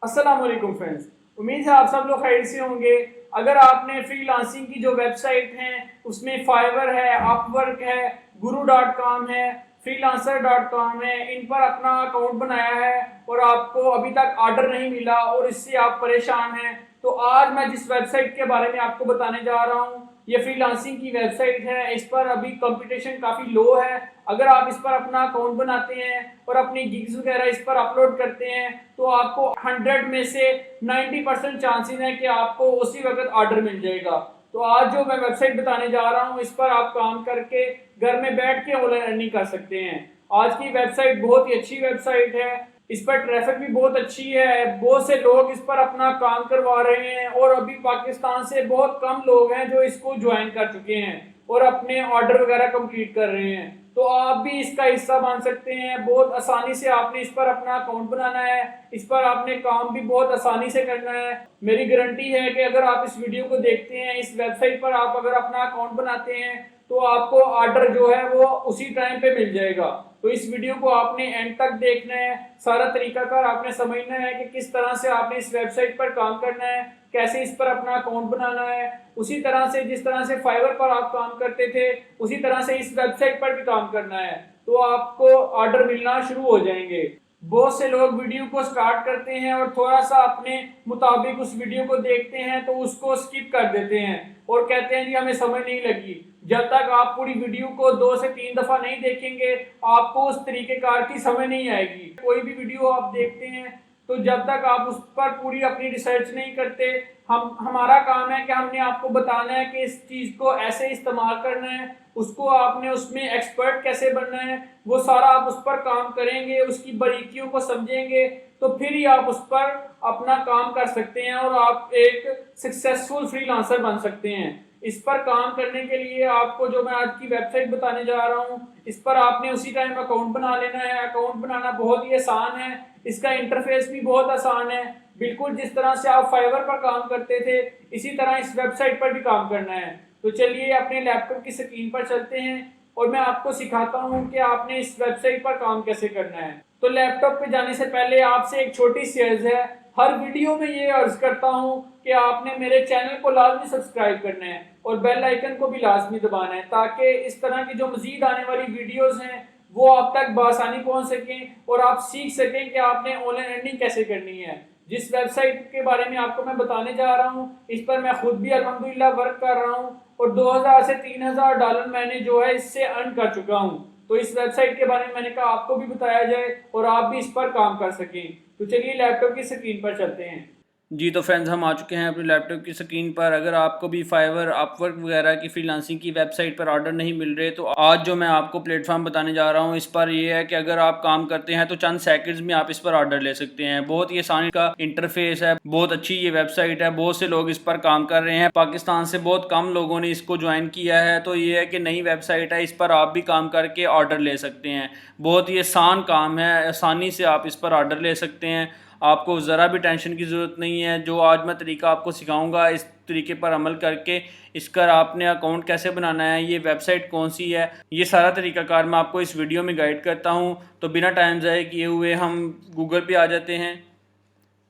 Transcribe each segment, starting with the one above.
अस्सलाम वालेकुम फ्रेंड्स। उम्मीद है आप सब लोग खैर से होंगे। अगर आपने फ्रीलांसिंग की जो वेबसाइट हैं उसमें फाइवर है, अपवर्क है, guru.com है, freelancer.com है, इन पर अपना अकाउंट बनाया है और आपको अभी तक ऑर्डर नहीं मिला और इससे आप परेशान हैं, तो आज मैं जिस वेबसाइट के बारे में आपको बताने जा रहा हूँ ये फ्रीलांसिंग की वेबसाइट है। इस पर अभी कंपटीशन काफ़ी लो है। अगर आप इस पर अपना अकाउंट बनाते हैं और अपनी गिग्स वगैरह इस पर अपलोड करते हैं तो आपको 100 में से 90% चांसेस है कि आपको उसी वक्त ऑर्डर मिल जाएगा। तो आज जो मैं वेबसाइट बताने जा रहा हूँ इस पर आप काम करके घर में बैठ के ऑनलाइन अर्निंग कर सकते हैं। आज की वेबसाइट बहुत ही अच्छी वेबसाइट है। इस पर ट्रैफिक भी बहुत अच्छी है, बहुत से लोग इस पर अपना काम करवा रहे हैं और अभी पाकिस्तान से बहुत कम लोग हैं जो इसको ज्वाइन कर चुके हैं और अपने ऑर्डर वगैरह कंप्लीट कर रहे हैं। तो आप भी इसका हिस्सा बन सकते हैं। बहुत आसानी से आपने इस पर अपना अकाउंट बनाना है, इस पर आपने काम भी बहुत आसानी से करना है। मेरी गारंटी है कि अगर आप इस वीडियो को देखते हैं, इस वेबसाइट पर आप अगर अपना अकाउंट बनाते हैं तो आपको ऑर्डर जो है वो उसी टाइम पे मिल जाएगा। तो इस वीडियो को आपने एंड तक देखना है, सारा तरीकाकार आपने समझना है कि किस तरह से आपने इस वेबसाइट पर काम करना है, कैसे इस पर अपना अकाउंट बनाना है। उसी तरह से जिस तरह से फाइवर पर आप काम करते थे उसी तरह से इस वेबसाइट पर भी काम करना है, तो आपको ऑर्डर मिलना शुरू हो जाएंगे। बहुत से लोग वीडियो को स्टार्ट करते हैं और थोड़ा सा अपने मुताबिक उस वीडियो को देखते हैं तो उसको स्किप कर देते हैं और कहते हैं जी हमें समझ नहीं लगी। जब तक आप पूरी वीडियो को 2 से 3 दफा नहीं देखेंगे आपको उस तरीकेकार की समझ नहीं आएगी। कोई भी वीडियो आप देखते हैं तो जब तक आप उस पर पूरी अपनी रिसर्च नहीं करते, हमारा काम है कि हमने आपको बताना है कि इस चीज को ऐसे इस्तेमाल करना है, उसको आपने उसमें एक्सपर्ट कैसे बनना है, वो सारा आप उस पर काम करेंगे, उसकी बारीकियों को समझेंगे तो फिर ही आप उस पर अपना काम कर सकते हैं और आप एक सक्सेसफुल फ्रीलांसर बन सकते हैं। इस पर काम करने के लिए आपको जो मैं आज की वेबसाइट बताने जा रहा हूँ इस पर आपने उसी टाइम अकाउंट बना लेना है। अकाउंट बनाना बहुत ही आसान है, इसका इंटरफेस भी बहुत आसान है। बिल्कुल जिस तरह से आप फाइवर पर काम करते थे इसी तरह इस वेबसाइट पर भी काम करना है। तो चलिए अपने लैपटॉप की स्क्रीन पर चलते हैं और मैं आपको सिखाता हूँ कि आपने इस वेबसाइट पर काम कैसे करना है। तो लैपटॉप पे जाने से पहले आपसे एक छोटी सी अर्ज है। हर वीडियो में ये अर्ज करता हूँ कि आपने मेरे चैनल को लाजमी सब्सक्राइब करना है और बेल आइकन को भी लाजमी दबाना है ताकि इस तरह की जो मजीद आने वाली वीडियोस हैं वो आप तक बआसानी पहुंच सकें और आप सीख सकें कि आपने ऑनलाइन अर्निंग कैसे करनी है। जिस वेबसाइट के बारे में आपको मैं बताने जा रहा हूँ इस पर मैं खुद भी अल्हम्दुलिल्लाह वर्क कर रहा हूँ और 2000 से 3000 डॉलर मैंने जो है इससे अर्न कर चुका हूँ। तो इस वेबसाइट के बारे में मैंने कहा आपको भी बताया जाए और आप भी इस पर काम कर सकें। तो चलिए लैपटॉप की स्क्रीन पर चलते हैं। जी तो फ्रेंड्स हम आ चुके हैं अपने लैपटॉप की स्क्रीन पर। अगर आपको भी फाइवर अपवर्क वगैरह की फ्रीलांसिंग की वेबसाइट पर ऑर्डर नहीं मिल रहे तो आज जो मैं आपको प्लेटफॉर्म बताने जा रहा हूँ इस पर ये है कि अगर आप काम करते हैं तो चंद सेकंड्स में आप इस पर ऑर्डर ले सकते हैं। बहुत ही आसान का इंटरफेस है, बहुत अच्छी ये वेबसाइट है, बहुत से लोग इस पर काम कर रहे हैं। पाकिस्तान से बहुत कम लोगों ने इसको ज्वाइन किया है, तो ये है कि नई वेबसाइट है, इस पर आप भी काम करके ऑर्डर ले सकते हैं। बहुत ही आसान काम है, आसानी से आप इस पर ऑर्डर ले सकते हैं। आपको ज़रा भी टेंशन की ज़रूरत नहीं है। जो आज मैं तरीका आपको सिखाऊंगा इस तरीके पर अमल करके इसका आपने अकाउंट कैसे बनाना है, ये वेबसाइट कौन सी है, ये सारा तरीकाकार मैं आपको इस वीडियो में गाइड करता हूँ। तो बिना टाइम ज़ाया किए हुए हम गूगल पे आ जाते हैं।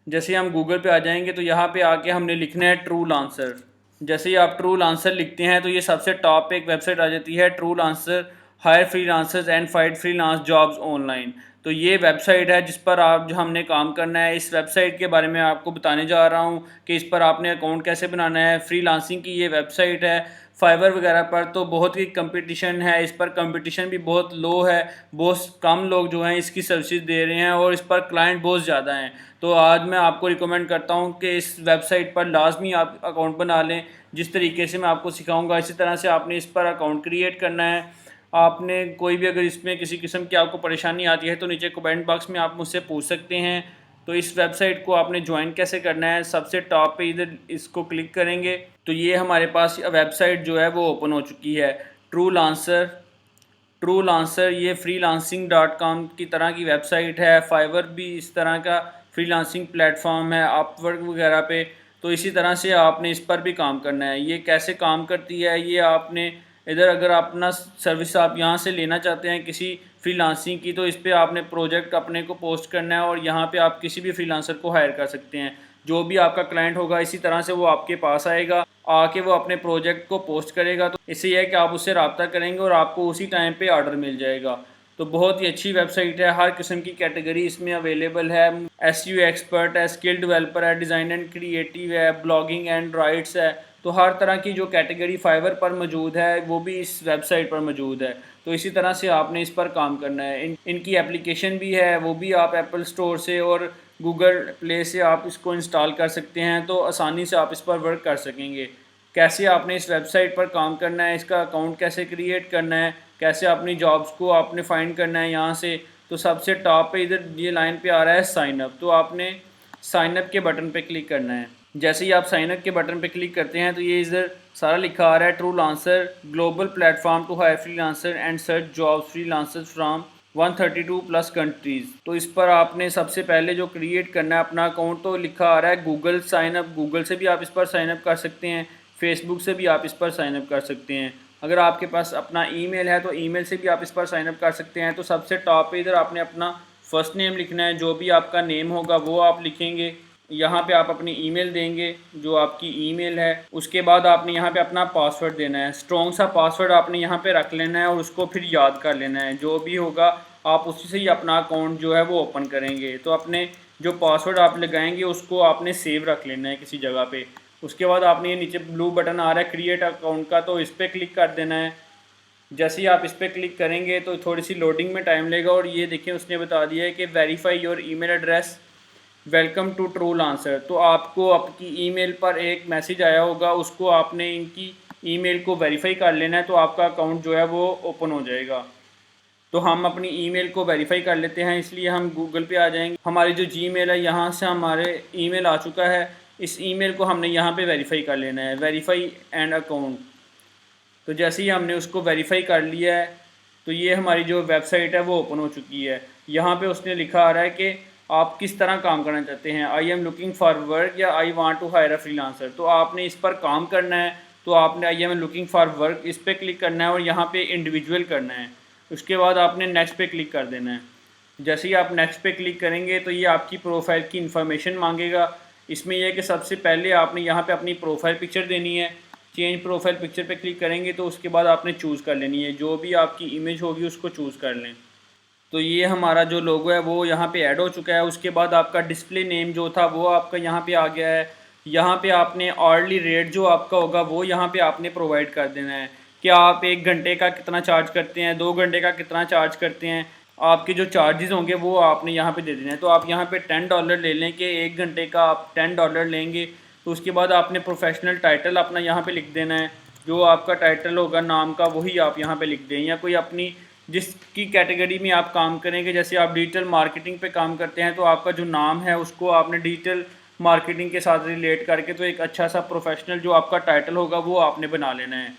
जैसे हम गूगल पे आ जाएंगे तो यहाँ पे आके हमने लिखना है ट्रू लांसर। जैसे ही आप ट्रू लांसर लिखते हैं तो ये सबसे टॉप पे एक वेबसाइट आ जाती है, Truelancer hire freelancers and find freelance jobs online. तो ये वेबसाइट है जिस पर आप जो हमने काम करना है। इस वेबसाइट के बारे में आपको बताने जा रहा हूँ कि इस पर आपने अकाउंट कैसे बनाना है। फ्रीलांसिंग की ये वेबसाइट है। फाइवर वगैरह पर तो बहुत ही कंपटीशन है, इस पर कंपटीशन भी बहुत लो है, बहुत कम लोग जो हैं इसकी सर्विसेज दे रहे हैं और इस पर क्लाइंट बहुत ज़्यादा हैं। तो आज मैं आपको रिकमेंड करता हूँ कि इस वेबसाइट पर लाजमी आप अकाउंट बना लें। जिस तरीके से मैं आपको सिखाऊंगा इसी तरह से आपने इस पर अकाउंट क्रिएट करना है। आपने कोई भी अगर इसमें किसी किस्म की आपको परेशानी आती है तो नीचे कमेंट बॉक्स में आप मुझसे पूछ सकते हैं। तो इस वेबसाइट को आपने ज्वाइन कैसे करना है, सबसे टॉप पे इधर इसको क्लिक करेंगे तो ये हमारे पास वेबसाइट जो है वो ओपन हो चुकी है। ट्रू लांसर ट्रू लांसर ये freelancing.com की तरह की वेबसाइट है। फाइवर भी इस तरह का फ्रीलांसिंग प्लेटफॉर्म है, अपवर्क वगैरह पे। तो इसी तरह से आपने इस पर भी काम करना है। ये कैसे काम करती है ये आपने इधर अगर अपना सर्विस आप यहाँ से लेना चाहते हैं किसी फ्रीलांसिंग की, तो इस पर आपने प्रोजेक्ट अपने को पोस्ट करना है और यहाँ पे आप किसी भी फ्रीलांसर को हायर कर सकते हैं। जो भी आपका क्लाइंट होगा इसी तरह से वो आपके पास आएगा, आके वो अपने प्रोजेक्ट को पोस्ट करेगा। तो इससे यह है कि आप उससे रब्ता करेंगे और आपको उसी टाइम पे ऑर्डर मिल जाएगा। तो बहुत ही अच्छी वेबसाइट है, हर किस्म की कैटेगरी इसमें अवेलेबल है। SEO एक्सपर्ट है, स्किल डेवलपर है, डिज़ाइन एंड क्रिएटिव है, ब्लॉगिंग एंड राइट्स है। तो हर तरह की जो कैटेगरी फाइवर पर मौजूद है वो भी इस वेबसाइट पर मौजूद है। तो इसी तरह से आपने इस पर काम करना है। इनकी एप्लीकेशन भी है, वो भी आप एप्पल स्टोर से और गूगल प्ले से आप इसको इंस्टॉल कर सकते हैं। तो आसानी से आप इस पर वर्क कर सकेंगे। कैसे आपने इस वेबसाइट पर काम करना है, इसका अकाउंट कैसे क्रिएट करना है, कैसे अपनी जॉब्स को आपने फाइंड करना है यहाँ से। तो सबसे टॉप पे इधर ये लाइन पे आ रहा है साइन अप। तो आपने साइन अप के बटन पे क्लिक करना है। जैसे ही आप साइन अप के बटन पे क्लिक करते हैं तो ये इधर सारा लिखा आ रहा है, Truelancer global platform to hire freelancer and search jobs freelancers from 132 plus countries. तो इस पर आपने सबसे पहले जो क्रिएट करना है अपना अकाउंट, तो लिखा आ रहा है गूगल साइन अप। गूगल से भी आप इस पर साइन अप कर सकते हैं, फेसबुक से भी आप इस पर साइन अप कर सकते हैं। अगर आपके पास अपना ईमेल है तो ईमेल से भी आप इस पर साइन अप कर सकते हैं। तो सबसे टॉप पे इधर आपने अपना फर्स्ट नेम लिखना है, जो भी आपका नेम होगा वो आप लिखेंगे। यहाँ पे आप अपनी ईमेल देंगे जो आपकी ईमेल है। उसके बाद आपने यहाँ पे अपना पासवर्ड देना है, स्ट्रॉन्ग सा पासवर्ड आपने यहाँ पे रख लेना है और उसको फिर याद कर लेना है। जो भी होगा आप उसी से ही अपना अकाउंट जो है वो ओपन करेंगे। तो अपने जो पासवर्ड आप लगाएंगे उसको आपने सेव रख लेना है किसी जगह पे। उसके बाद आपने ये नीचे ब्लू बटन आ रहा है क्रिएट अकाउंट का, तो इस पर क्लिक कर देना है। जैसे ही आप इस पर क्लिक करेंगे तो थोड़ी सी लोडिंग में टाइम लेगा और ये देखिए उसने बता दिया है कि verify your email address, welcome to Truelancer. तो आपको आपकी ईमेल पर एक मैसेज आया होगा, उसको आपने इनकी ईमेल को वेरीफाई कर लेना है। तो आपका अकाउंट जो है वो ओपन हो जाएगा। तो हम अपनी ईमेल को वेरीफाई कर लेते हैं, इसलिए हम गूगल पे आ जाएंगे। हमारी जो जीमेल है यहाँ से हमारे ईमेल आ चुका है, इस ईमेल को हमने यहाँ पे वेरीफाई कर लेना है, वेरीफाई एंड अकाउंट। तो जैसे ही हमने उसको वेरीफाई कर लिया है तो ये हमारी जो वेबसाइट है वो ओपन हो चुकी है। यहाँ पे उसने लिखा आ रहा है कि आप किस तरह काम करना चाहते हैं, I am looking for work या I want to hire a freelancer. तो आपने इस पर काम करना है, तो आपने I am looking for work इस पर क्लिक करना है और यहाँ पे इंडिविजुअल करना है। उसके बाद आपने नेक्स्ट पे क्लिक कर देना है। जैसे ही आप नेक्स्ट पे क्लिक करेंगे तो ये आपकी प्रोफाइल की इन्फॉर्मेशन मांगेगा। इसमें यह है कि सबसे पहले आपने यहाँ पे अपनी प्रोफाइल पिक्चर देनी है। चेंज प्रोफाइल पिक्चर पे क्लिक करेंगे तो उसके बाद आपने चूज़ कर लेनी है, जो भी आपकी इमेज होगी उसको चूज़ कर लें। तो ये हमारा जो लोगो है वो यहाँ पे ऐड हो चुका है। उसके बाद आपका डिस्प्ले नेम जो था वो आपका यहाँ पे आ गया है। यहाँ पे आपने आवर्ली रेट जो आपका होगा वो यहाँ पे आपने प्रोवाइड कर देना है कि आप 1 घंटे का कितना चार्ज करते हैं, 2 घंटे का कितना चार्ज करते हैं। आपके जो चार्जेस होंगे वो आपने यहाँ पे दे देना है। तो आप यहाँ पे $10 ले लें कि 1 घंटे का आप $10 लेंगे। तो उसके बाद आपने प्रोफेशनल टाइटल अपना यहाँ पे लिख देना है, जो आपका टाइटल होगा नाम का वही आप यहाँ पे लिख दें, या कोई अपनी जिसकी कैटेगरी में आप काम करेंगे। जैसे आप डिजिटल मार्केटिंग पे काम करते हैं तो आपका जो नाम है उसको आपने डिजिटल मार्केटिंग के साथ रिलेट करके तो एक अच्छा सा प्रोफेशनल जो आपका टाइटल होगा वो आपने बना लेना है।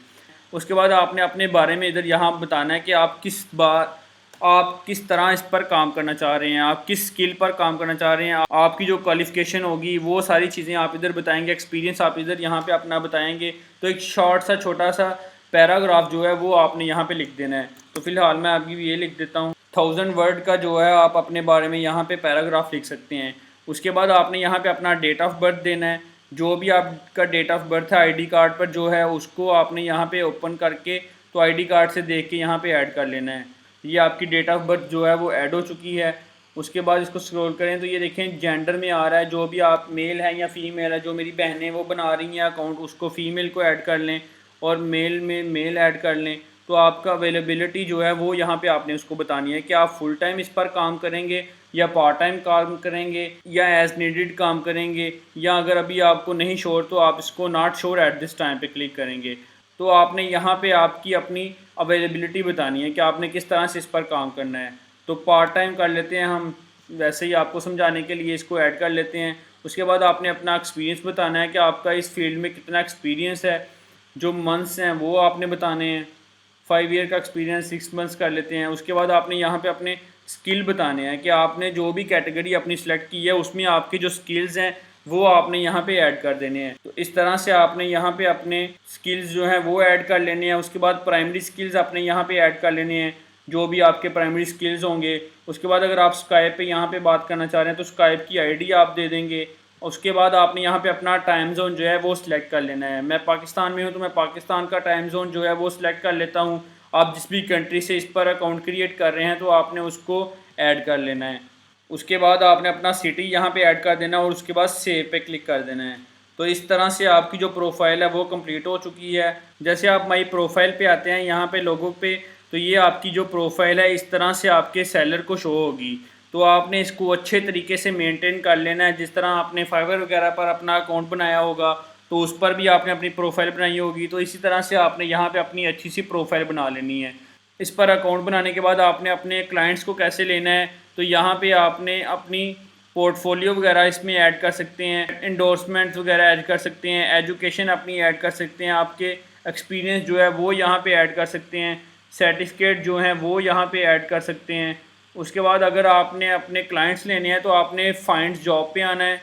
उसके बाद आपने अपने बारे में इधर यहाँ बताना है कि आप किस तरह इस पर काम करना चाह रहे हैं, आप किस स्किल पर काम करना चाह रहे हैं, आपकी जो क्वालिफ़िकेशन होगी वो सारी चीज़ें आप इधर बताएंगे, एक्सपीरियंस आप इधर यहाँ पे अपना बताएंगे। तो एक शॉर्ट सा छोटा सा पैराग्राफ जो है वो आपने यहाँ पे लिख देना है। तो फिलहाल मैं अभी ये लिख देता हूँ, 1000 वर्ड का जो है आप अपने बारे में यहाँ पे पैराग्राफ लिख सकते हैं। उसके बाद आपने यहाँ पे अपना डेट ऑफ बर्थ देना है, जो भी आपका डेट ऑफ बर्थ है आईडी कार्ड पर जो है उसको आपने यहाँ पे ओपन करके तो आईडी कार्ड से देख के यहाँ पे ऐड कर लेना है। ये आपकी डेट ऑफ बर्थ जो है वो ऐड हो चुकी है। उसके बाद इसको स्क्रॉल करें तो ये देखें जेंडर में आ रहा है, जो भी आप मेल है या फीमेल है। जो मेरी बहनें वो बना रही हैं अकाउंट, उसको फ़ीमेल को ऐड कर लें और मेल में मेल ऐड कर लें। तो आपका अवेलेबिलिटी जो है वो यहाँ पे आपने उसको बतानी है कि आप फुल टाइम इस पर काम करेंगे या पार्ट टाइम काम करेंगे या एज़ नीडेड काम करेंगे, या अगर अभी आपको नहीं श्योर तो आप इसको not sure at this time पे क्लिक करेंगे। तो आपने यहाँ पे आपकी अपनी अवेलेबिलिटी बतानी है कि आपने किस तरह से इस पर काम करना है। तो पार्ट टाइम कर लेते हैं हम, वैसे ही आपको समझाने के लिए इसको ऐड कर लेते हैं। उसके बाद आपने अपना एक्सपीरियंस बताना है कि आपका इस फील्ड में कितना एक्सपीरियंस है, जो मंथ्स हैं वो आपने बताने हैं। 5 ईयर का एक्सपीरियंस 6 मंथ्स कर लेते हैं। उसके बाद आपने यहाँ पे अपने स्किल बताने हैं कि आपने जो भी कैटेगरी अपनी सेलेक्ट की है उसमें आपकी जो स्किल्स हैं वो आपने यहाँ पे ऐड कर देने हैं। तो इस तरह से आपने यहाँ पे अपने स्किल्स जो हैं वो ऐड कर लेने हैं। उसके बाद प्राइमरी स्किल्स आपने यहाँ पे ऐड कर लेने हैं, जो भी आपके प्राइमरी स्किल्स होंगे। उसके बाद अगर आप स्काइप पे यहाँ पे बात करना चाह रहे हैं तो स्काइप की आईडी आप दे देंगे। उसके बाद आपने यहाँ पे अपना टाइम जोन जो है वो सिलेक्ट कर लेना है। मैं पाकिस्तान में हूँ तो मैं पाकिस्तान का टाइम जोन जो है वो सिलेक्ट कर लेता हूँ। आप जिस भी कंट्री से इस पर अकाउंट क्रिएट कर रहे हैं तो आपने उसको ऐड कर लेना है। उसके बाद आपने अपना सिटी यहाँ पे ऐड कर देना और उसके बाद सेव पे क्लिक कर देना है। तो इस तरह से आपकी जो प्रोफाइल है वो कंप्लीट हो चुकी है। जैसे आप माई प्रोफाइल पे आते हैं यहाँ पे लोगों पे, तो ये आपकी जो प्रोफाइल है इस तरह से आपके सेलर को शो होगी। तो आपने इसको अच्छे तरीके से मेंटेन कर लेना है। जिस तरह आपने फाइवर वगैरह पर अपना अकाउंट बनाया होगा तो उस पर भी आपने अपनी प्रोफाइल बनाई होगी, तो इसी तरह से आपने यहाँ पे अपनी अच्छी सी प्रोफाइल बना लेनी है। इस पर अकाउंट बनाने के बाद आपने अपने क्लाइंट्स को कैसे लेना है, तो यहाँ पे आपने अपनी पोर्टफोलियो वगैरह इसमें ऐड कर सकते हैं, इंडोर्समेंट्स वगैरह ऐड कर सकते हैं, एजुकेशन अपनी ऐड कर सकते हैं, आपके एक्सपीरियंस जो है वो यहाँ पे ऐड कर सकते हैं, सर्टिफिकेट जो हैं वो यहाँ पे ऐड कर सकते हैं। उसके बाद अगर आपने अपने क्लाइंट्स लेने हैं तो आपने फाइंड जॉब पे आना है।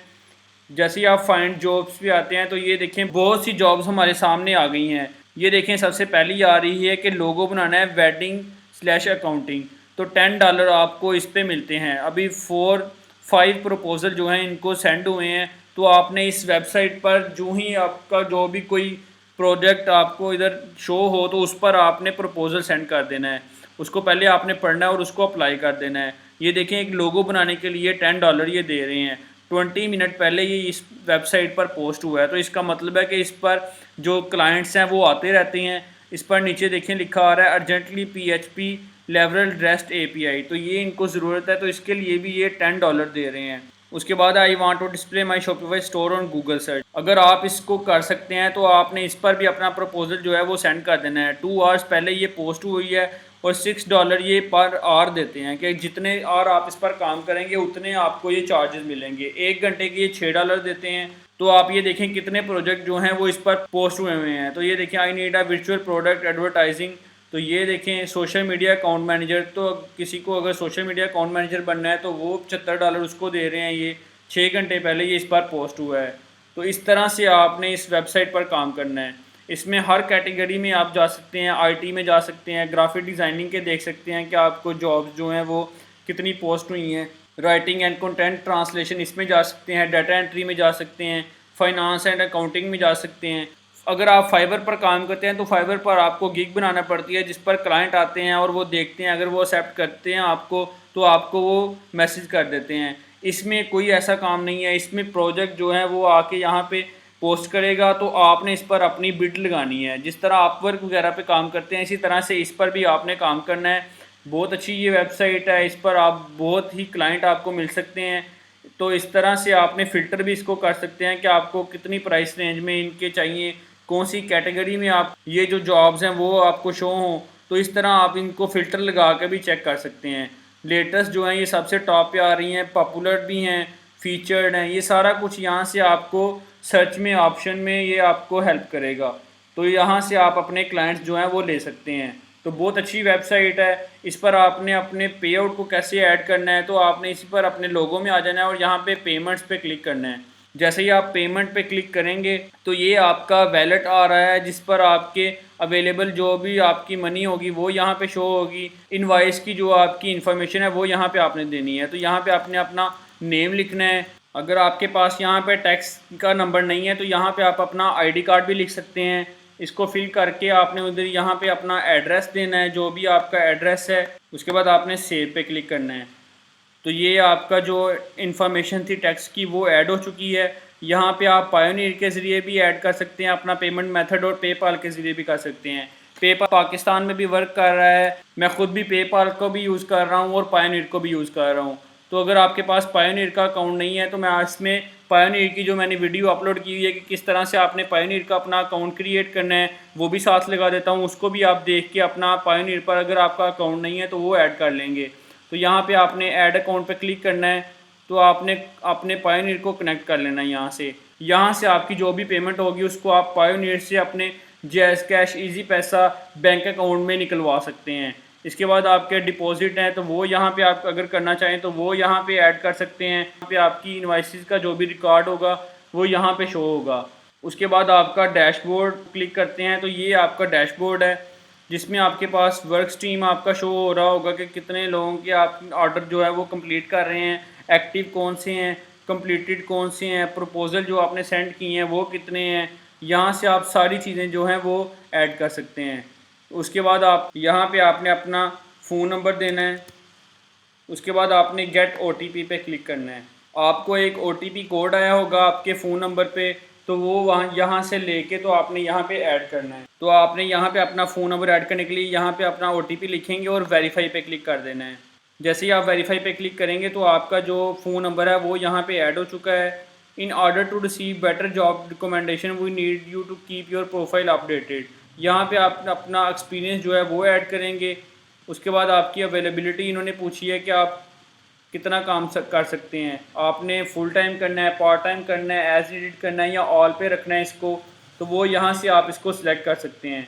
जैसे ही आप फाइंड जॉब्स पे आते हैं तो ये देखें बहुत सी जॉब्स हमारे सामने आ गई हैं। ये देखें सबसे पहली आ रही है कि लोगो बनाना है वेडिंग/अकाउंटिंग, तो $10 आपको इस पे मिलते हैं। अभी 4-5 प्रपोजल जो हैं इनको सेंड हुए हैं। तो आपने इस वेबसाइट पर जो ही आपका जो भी कोई प्रोजेक्ट आपको इधर शो हो तो उस पर आपने प्रपोजल सेंड कर देना है। उसको पहले आपने पढ़ना है और उसको अप्लाई कर देना है। ये देखें एक लोगो बनाने के लिए $10 ये दे रहे हैं। 20 मिनट पहले ये इस वेबसाइट पर पोस्ट हुआ है। तो इसका मतलब है कि इस पर जो क्लाइंट्स हैं वो आते रहते हैं। इस पर नीचे देखें लिखा आ रहा है अर्जेंटली PHP लेवरल रेस्ट API, तो ये इनको ज़रूरत है, तो इसके लिए भी ये $10 दे रहे हैं। उसके बाद I want to display my Shopify store on Google search, अगर आप इसको कर सकते हैं तो आपने इस पर भी अपना प्रपोजल जो है वो सेंड कर देना है। 2 आवर्स पहले ये पोस्ट हुई है और $6 ये पर आवर देते हैं कि जितने आवर आप इस पर काम करेंगे उतने आपको ये चार्जेस मिलेंगे। 1 घंटे के ये $6 देते हैं। तो आप ये देखें कितने प्रोजेक्ट जो हैं वो इस पर पोस्ट हुए हुए हैं। तो ये देखें I need a virtual product advertising, तो ये देखें सोशल मीडिया अकाउंट मैनेजर, तो किसी को अगर सोशल मीडिया अकाउंट मैनेजर बनना है तो वो $75 उसको दे रहे हैं। ये 6 घंटे पहले ये इस पर पोस्ट हुआ है। तो इस तरह से आपने इस वेबसाइट पर काम करना है। इसमें हर कैटेगरी में आप जा सकते हैं, IT में जा सकते हैं, ग्राफिक डिज़ाइनिंग के देख सकते हैं कि आपको जॉब्स जो हैं वो कितनी पोस्ट हुई हैं, राइटिंग एंड कंटेंट ट्रांसलेशन इसमें जा सकते हैं, डाटा एंट्री में जा सकते हैं, फाइनेंस एंड अकाउंटिंग में जा सकते हैं। अगर आप फाइवर पर काम करते हैं तो फाइवर पर आपको गिग बनाना पड़ती है जिस पर क्लाइंट आते हैं और वो देखते हैं, अगर वो एक्सेप्ट करते हैं आपको तो आपको वो मैसेज कर देते हैं। इसमें कोई ऐसा काम नहीं है, इसमें प्रोजेक्ट जो है वो आके यहाँ पे पोस्ट करेगा तो आपने इस पर अपनी बिड लगानी है। जिस तरह आप वर्क वगैरह पे काम करते हैं इसी तरह से इस पर भी आपने काम करना है। बहुत अच्छी ये वेबसाइट है, इस पर आप बहुत ही क्लाइंट आपको मिल सकते हैं। तो इस तरह से आपने फ़िल्टर भी इसको कर सकते हैं कि आपको कितनी प्राइस रेंज में इनके चाहिए, कौन सी कैटेगरी में आप ये जो जॉब्स हैं वो आपको शो हों। तो इस तरह आप इनको फ़िल्टर लगा के भी चेक कर सकते हैं। लेटेस्ट जो हैं ये सबसे टॉप पे आ रही हैं, पॉपुलर भी हैं, फीचर्ड हैं, ये सारा कुछ यहाँ से आपको सर्च में ऑप्शन में ये आपको हेल्प करेगा। तो यहाँ से आप अपने क्लाइंट्स जो हैं वो ले सकते हैं। तो बहुत अच्छी वेबसाइट है। इस पर आपने अपने पे आउट को कैसे ऐड करना है, तो आपने इसी पर अपने लोगों में आ जाना है और यहाँ पे पेमेंट्स पे क्लिक करना है। जैसे ही आप पेमेंट पे क्लिक करेंगे तो ये आपका वैलेट आ रहा है जिस पर आपके अवेलेबल जो भी आपकी मनी होगी वो यहाँ पे शो होगी। इनवॉइस की जो आपकी इन्फॉर्मेशन है वो यहाँ पे आपने देनी है। तो यहाँ पे आपने अपना नेम लिखना है। अगर आपके पास यहाँ पे टैक्स का नंबर नहीं है तो यहाँ पे आप अपना ID कार्ड भी लिख सकते हैं। इसको फिल करके आपने उधर यहाँ पे अपना एड्रेस देना है, जो भी आपका एड्रेस है। उसके बाद आपने सेव पे क्लिक करना है। तो ये आपका जो इन्फॉर्मेशन थी टैक्स की वो ऐड हो चुकी है। यहाँ पे आप पायोनियर के ज़रिए भी ऐड कर सकते हैं अपना पेमेंट मेथड और पेपाल के ज़रिए भी कर सकते हैं। पेपाल पाकिस्तान में भी वर्क कर रहा है, मैं ख़ुद भी पेपाल को भी यूज़ कर रहा हूँ और पायोनियर को भी यूज़ कर रहा हूँ। तो अगर आपके पास पायोनियर का अकाउंट नहीं है तो मैं आज में पायोनियर की जो मैंने वीडियो अपलोड की हुई है कि किस तरह से आपने पायोनियर का अपना अकाउंट क्रिएट करना है वो भी साथ लगा देता हूँ। उसको भी आप देख के अपना पायोनियर पर अगर आपका अकाउंट नहीं है तो वो ऐड कर लेंगे। तो यहाँ पे आपने ऐड अकाउंट पे क्लिक करना है। तो आपने अपने पायोनियर को कनेक्ट कर लेना है। यहाँ से आपकी जो भी पेमेंट होगी उसको आप पायोनियर से अपने जैज़ कैश, ईजी पैसा बैंक अकाउंट में निकलवा सकते हैं। इसके बाद आपके डिपॉजिट हैं तो वो यहाँ पे आप अगर करना चाहें तो वो यहाँ पे ऐड कर सकते हैं। यहाँ पे आपकी इनवॉइसेस का जो भी रिकॉर्ड होगा वो यहाँ पे शो होगा। उसके बाद आपका डैशबोर्ड क्लिक करते हैं तो ये आपका डैशबोर्ड है जिसमें आपके पास वर्क स्ट्रीम आपका शो हो रहा होगा कि कितने लोगों के आप ऑर्डर जो है वो कंप्लीट कर रहे हैं, एक्टिव कौन से हैं, कंप्लीटेड कौन से हैं, प्रपोजल जो आपने सेंड किए हैं वो कितने हैं। यहाँ से आप सारी चीज़ें जो हैं वो ऐड कर सकते हैं। उसके बाद आप यहाँ पे आपने अपना फ़ोन नंबर देना है। उसके बाद आपने गेट OTP पे क्लिक करना है। आपको एक OTP कोड आया होगा आपके फ़ोन नंबर पे, तो वो वहाँ यहाँ से लेके तो आपने यहाँ पे ऐड करना है। तो आपने यहाँ पे अपना फ़ोन नंबर ऐड करने के लिए यहाँ पे अपना OTP लिखेंगे और वेरीफाई पे क्लिक कर देना है। जैसे ही आप वेरीफाई पे क्लिक करेंगे तो आपका जो फ़ोन नंबर है वो यहाँ पे ऐड हो चुका है। In order to receive better job recommendation we need you to keep your profile updated. यहाँ पे आप अपना एक्सपीरियंस जो है वो ऐड करेंगे। उसके बाद आपकी अवेलेबिलिटी इन्होंने पूछी है कि आप कितना काम कर सकते हैं। आपने फुल टाइम करना है, पार्ट टाइम करना है, एज नीडेड करना है या ऑल पे रखना है इसको, तो वो यहाँ से आप इसको सिलेक्ट कर सकते हैं।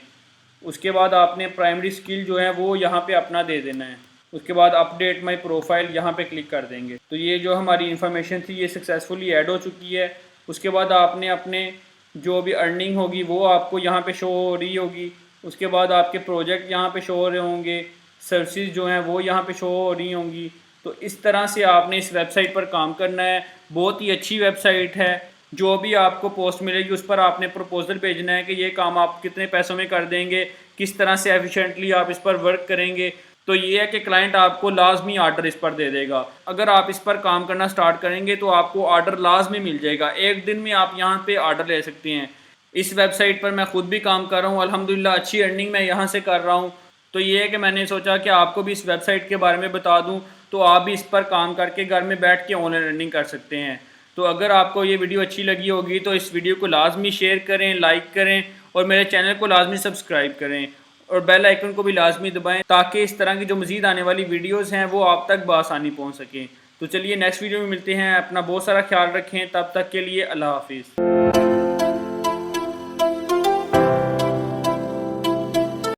उसके बाद आपने प्राइमरी स्किल जो है वो यहाँ पे अपना दे देना है। उसके बाद अपडेट माय प्रोफाइल यहाँ पे क्लिक कर देंगे तो ये जो हमारी इन्फॉर्मेशन थी ये सक्सेसफुली ऐड हो चुकी है। उसके बाद आपने अपने जो भी अर्निंग होगी वो आपको यहाँ पे शो हो रही होगी। उसके बाद आपके प्रोजेक्ट यहाँ पे शो हो रहे होंगे, सर्विसेज जो हैं वो यहाँ पे शो हो रही होंगी। तो इस तरह से आपने इस वेबसाइट पर काम करना है। बहुत ही अच्छी वेबसाइट है। जो भी आपको पोस्ट मिलेगी उस पर आपने प्रपोजल भेजना है कि ये काम आप कितने पैसों में कर देंगे, किस तरह से एफिशिएंटली आप इस पर वर्क करेंगे। तो ये है कि क्लाइंट आपको लाजमी आर्डर इस पर दे देगा। अगर आप इस पर काम करना स्टार्ट करेंगे तो आपको आर्डर लाजमी मिल जाएगा। एक दिन में आप यहाँ पे आर्डर ले सकते हैं। इस वेबसाइट पर मैं खुद भी काम कर रहा हूँ, अल्हम्दुलिल्लाह अच्छी अर्निंग मैं यहाँ से कर रहा हूँ। तो ये है कि मैंने सोचा कि आपको भी इस वेबसाइट के बारे में बता दूँ तो आप भी इस पर काम करके घर में बैठ के ऑनलाइन अर्निंग कर सकते हैं। तो अगर आपको ये वीडियो अच्छी लगी होगी तो इस वीडियो को लाजमी शेयर करें, लाइक करें और मेरे चैनल को लाजमी सब्सक्राइब करें और बेल आइकन को भी लाजमी दबाएं ताकि इस तरह की जो मज़ीद आने वाली वीडियोस हैं वो आप तक बआसानी पहुंच सकें। तो चलिए नेक्स्ट वीडियो में मिलते हैं। अपना बहुत सारा ख्याल रखें। तब तक के लिए अल्लाह हाफिज़।